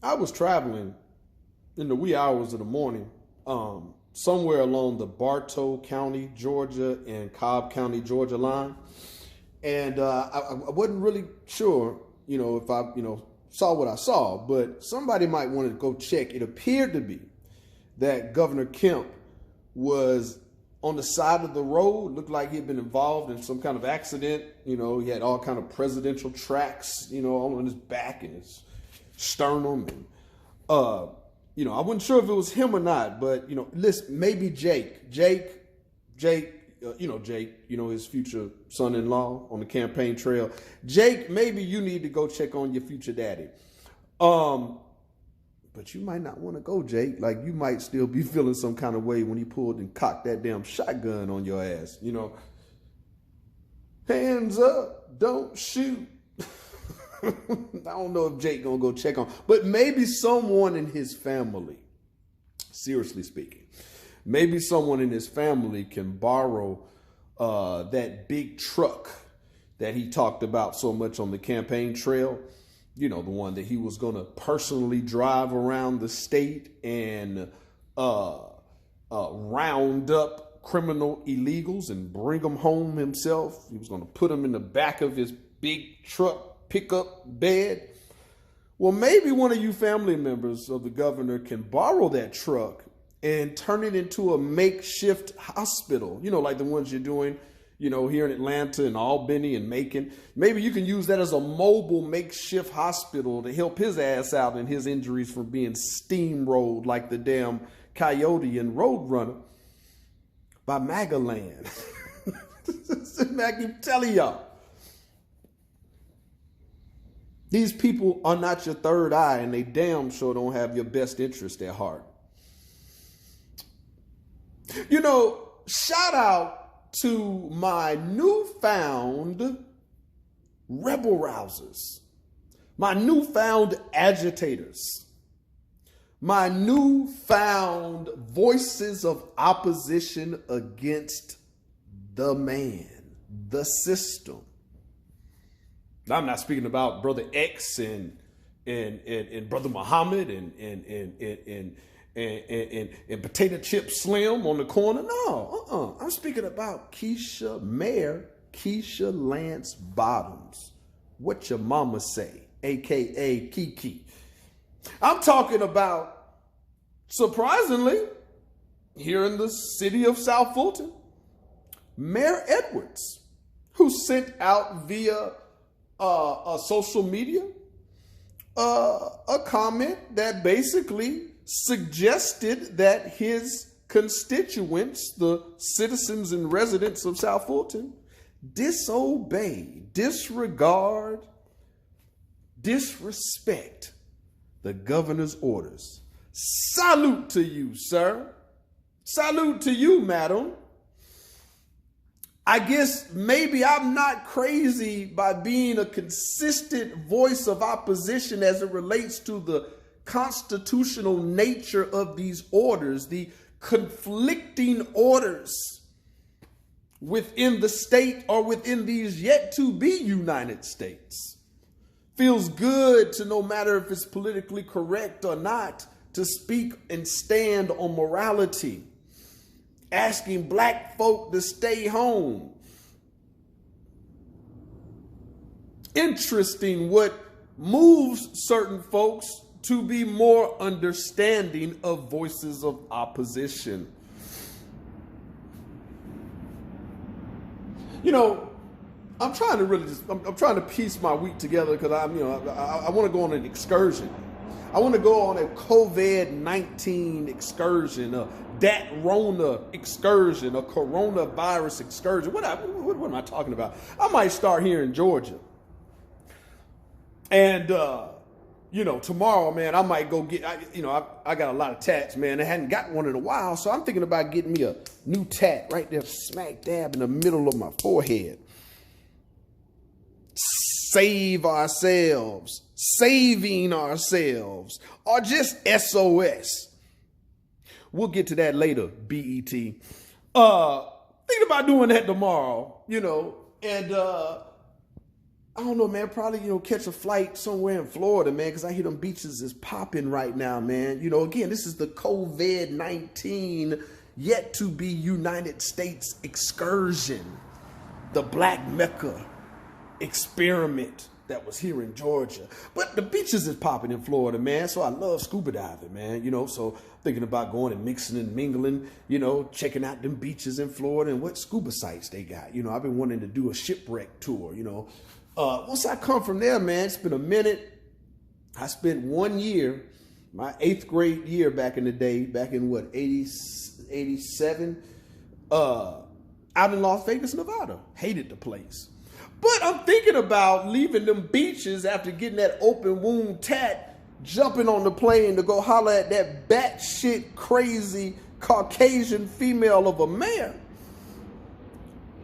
I was traveling in the wee hours of the morning, somewhere along the Bartow County, Georgia, and Cobb County, Georgia line, and I wasn't really sure, if I, saw what I saw, but somebody might want to go check. It appeared to be that Governor Kemp was on the side of the road. Looked like he'd been involved in some kind of accident. He had all kind of presidential tracks, all on his back and his sternum. And, I wasn't sure if it was him or not, but, listen, maybe Jake, Jake, his future son-in-law on the campaign trail. Jake, maybe you need to go check on your future daddy. But you might not want to go, Jake. Like, you might still be feeling some kind of way when he pulled and cocked that damn shotgun on your ass. Hands up, don't shoot. I don't know if Jake gonna go check on, but maybe someone in his family, seriously speaking, maybe someone in his family can borrow that big truck that he talked about so much on the campaign trail. The one that he was going to personally drive around the state and round up criminal illegals and bring them home himself. He was going to put them in the back of his big truck pickup bed. Well, maybe one of you family members of the governor can borrow that truck and turn it into a makeshift hospital, like the ones you're doing, here in Atlanta and Albany and Macon. Maybe you can use that as a mobile makeshift hospital to help his ass out and his injuries from being steamrolled like the damn Coyote and Roadrunner by Magaland. I keep telling y'all, these people are not your third eye, and they damn sure don't have your best interest at heart. Shout out to my newfound rebel rousers, my newfound agitators, my newfound voices of opposition against the man, the system. I'm not speaking about Brother X and Brother Muhammad and Potato Chip Slim on the corner. No, I'm speaking about Keisha, Mayor Keisha Lance Bottoms. What your mama say, a.k.a. Kiki. I'm talking about, surprisingly, here in the city of South Fulton, Mayor Edwards, who sent out via social media a comment that basically suggested that his constituents, the citizens and residents of South Fulton, disobey, disregard, disrespect the governor's orders. Salute to you, sir. Salute to you, madam. I guess maybe I'm not crazy by being a consistent voice of opposition as it relates to the constitutional nature of these orders, the conflicting orders within the state or within these yet to be United States. Feels good to, no matter if it's politically correct or not, to speak and stand on morality, asking black folk to stay home. Interesting what moves certain folks to be more understanding of voices of opposition. I'm trying to really I'm trying to piece my week together because I want to go on an excursion. I want to go on a COVID-19 excursion, a dat-rona excursion, a coronavirus excursion. What am I talking about? I might start here in Georgia. And, tomorrow, man, I might go get, I got a lot of tats, man. I hadn't got one in a while. So I'm thinking about getting me a new tat right there, smack dab in the middle of my forehead. Save ourselves, saving ourselves, or just SOS. We'll get to that later, BET. Thinking about doing that tomorrow, and I don't know, man, probably, catch a flight somewhere in Florida, man, because I hear them beaches is popping right now, man. Again, this is the COVID-19 yet to be United States excursion, the Black Mecca experiment that was here in Georgia. But the beaches is popping in Florida, man, so I love scuba diving, man, so thinking about going and mixing and mingling, checking out them beaches in Florida and what scuba sites they got. I've been wanting to do a shipwreck tour, Once I come from there, man, it's been a minute. I spent 1 year, my 8th grade year back in the day, back in 87, out in Las Vegas, Nevada. Hated the place. But I'm thinking about leaving them beaches after getting that open wound tat, jumping on the plane to go holler at that batshit crazy Caucasian female of a mayor.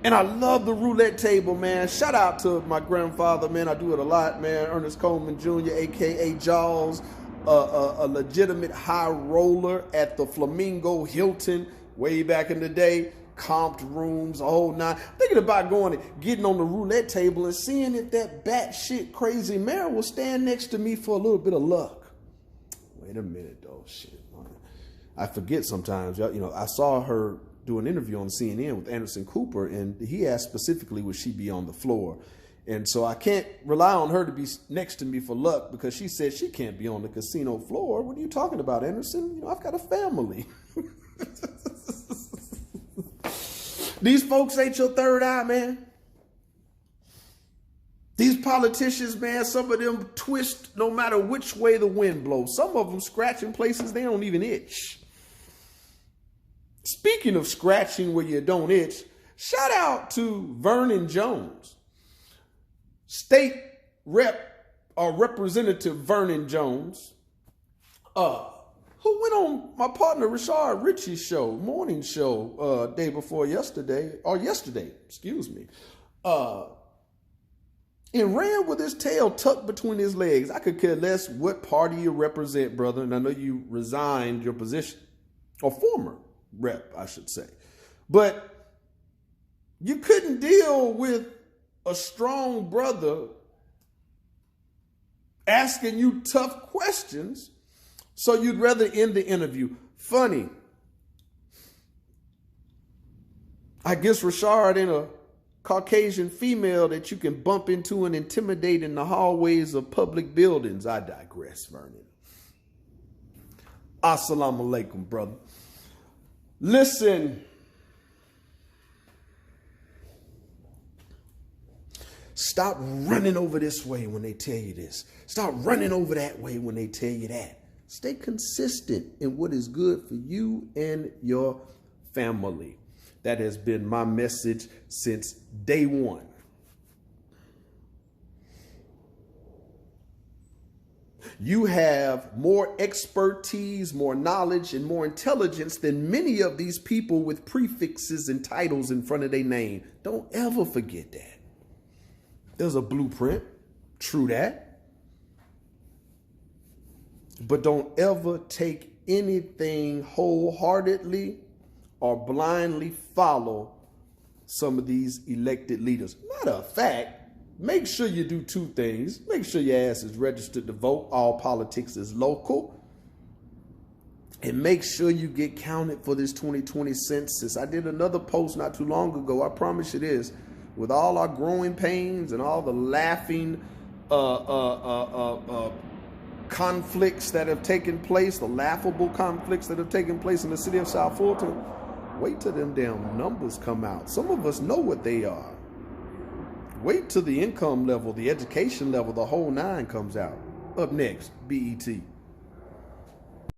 And I love the roulette table, man. Shout out to my grandfather, man. I do it a lot, man. Ernest Coleman Jr., a.k.a. Jaws, a legitimate high roller at the Flamingo Hilton way back in the day. Comped rooms, a whole nine. Thinking about going and getting on the roulette table and seeing if that batshit crazy mayor will stand next to me for a little bit of luck. Wait a minute, though. Shit, man. I forget sometimes. I saw her do an interview on CNN with Anderson Cooper, and he asked specifically would she be on the floor. And so I can't rely on her to be next to me for luck because she said she can't be on the casino floor. What are you talking about, Anderson? I've got a family. These folks ain't your third eye, man. These politicians, man, some of them twist no matter which way the wind blows. Some of them scratch in places they don't even itch. Speaking of scratching where you don't itch, shout out to Vernon Jones. State Rep or Representative Vernon Jones, who went on my partner Rashard Ritchie's show, morning show, yesterday, and ran with his tail tucked between his legs. I could care less what party you represent, brother, and I know you resigned your position, or former rep, I should say. But you couldn't deal with a strong brother asking you tough questions, so you'd rather end the interview. Funny. I guess Rashard ain't a Caucasian female that you can bump into and intimidate in the hallways of public buildings. I digress, Vernon. Assalamu alaikum, brother. Listen. Stop running over this way when they tell you this. Stop running over that way when they tell you that. Stay consistent in what is good for you and your family. That has been my message since day one. You have more expertise, more knowledge, and more intelligence than many of these people with prefixes and titles in front of their name. Don't ever forget that. There's a blueprint. True that. But don't ever take anything wholeheartedly or blindly follow some of these elected leaders. Matter of fact, make sure you do two things. Make sure your ass is registered to vote. All politics is local. And make sure you get counted for this 2020 census. I did another post not too long ago. I promise you this. With all our growing pains and all the laughing conflicts that have taken place, the laughable conflicts that have taken place in the city of South Fulton, wait till them damn numbers come out. Some of us know what they are. Wait till the income level, the education level, the whole nine comes out. Up next, BET.